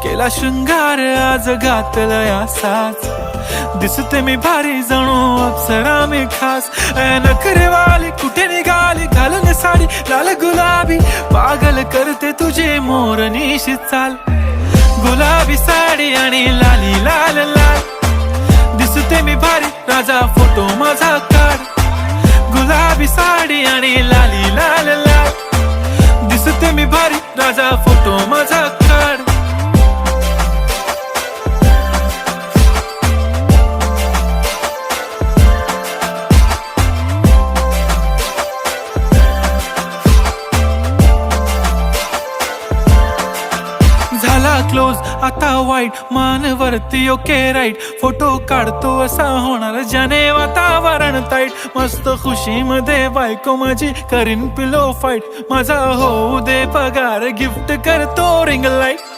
केला शृंगार आज घातलाय असाच, दिसते मी भारी जणू अप्सरा मी खास. नखरेवाली कुठे निघाली घालून साडी लाल गुलाबी, पागल करते तुझे मोरनीशी चाल. गुलाबी साडी आणि लाली लाल लाल, दिसते मी भारी राजा फोटो माझा काढ. गुलाबी साडी आणि लाली लाल लाल, दिसते मी भारी राजा फोटो माझा काढ. झाला क्लोज आता वाईट, मानवरती ओके राईट. फोटो काढतो असा होणार ज्याने वातावरण ताईट. मस्त खुशी मध्ये बायको माझी करीन पिलो फाईट. माझा होऊ दे पगार गिफ्ट करतो रिंग लाईट.